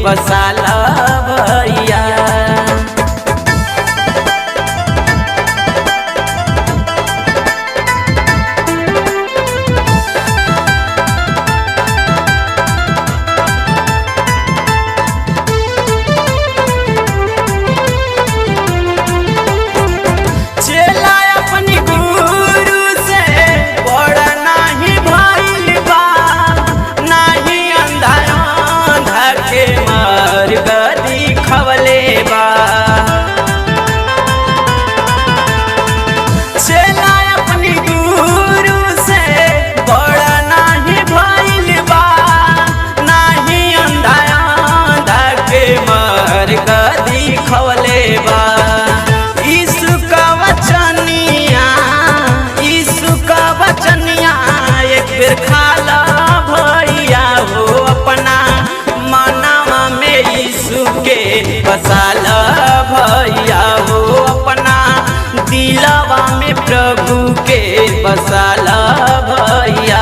बसाला भैया। बसाला भैया हो अपना दिलवा में प्रभु के बसाला भैया।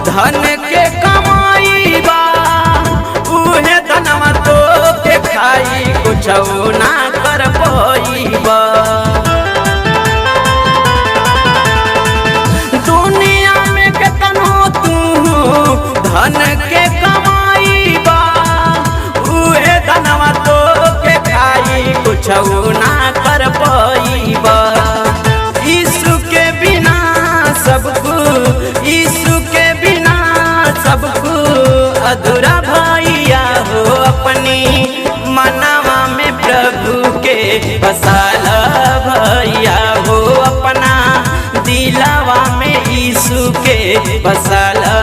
धन के कमाई बा उहे धनवा तो के खाई कुछ ना कर पाईबा। दुनिया में केतनो तू धन के कमाई बा उहे धनवा तो के खाई कुछ ना कर पाईबा। यीशु के बिना सबको सबको अधूरा भैया हो अपनी मनवा में प्रभु के बसाला भैया हो अपना दिलवा में यीशु के बसाला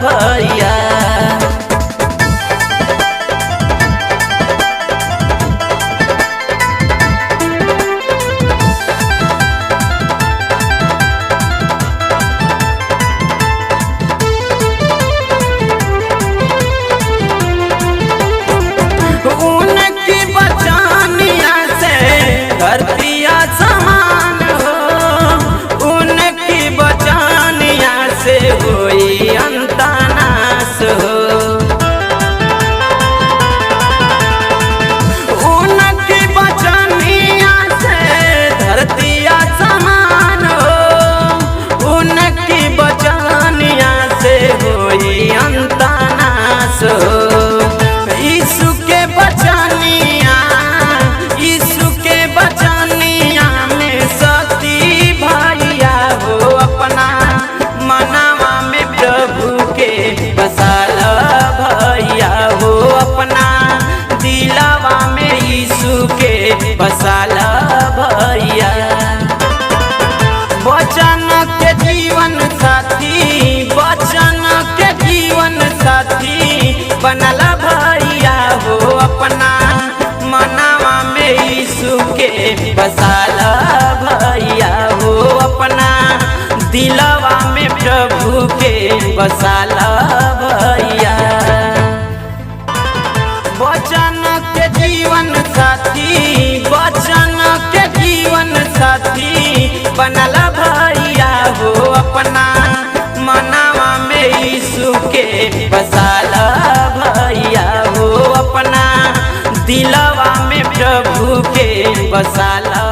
भैया। धरतिया समान हो उनकी बचानिया से होई अंतनाश हो। उनकी बचानिया से धरतिया समान हो उनकी बचानिया से होई अंतनाश हो। यीशु के बचानिया बचानिया में शक्ति भैया हो अपना मनवा में प्रभु के बसाला भैया हो अपना दिलवा में यीशु के बसाला भैया। वचन के जीवन साथी वचन के जीवन साथी बनला भैया हो अपना मनवा में यीशु के बसाला भैया हो अपना दिलवा में प्रभु के बसाला भैया। वचन के जीवन साथी वचन के जीवन साथी बनला भैया हो अपना मनवा में यीशु के बसाला भैया हो अपना दिलवा में प्रभु के बसाला।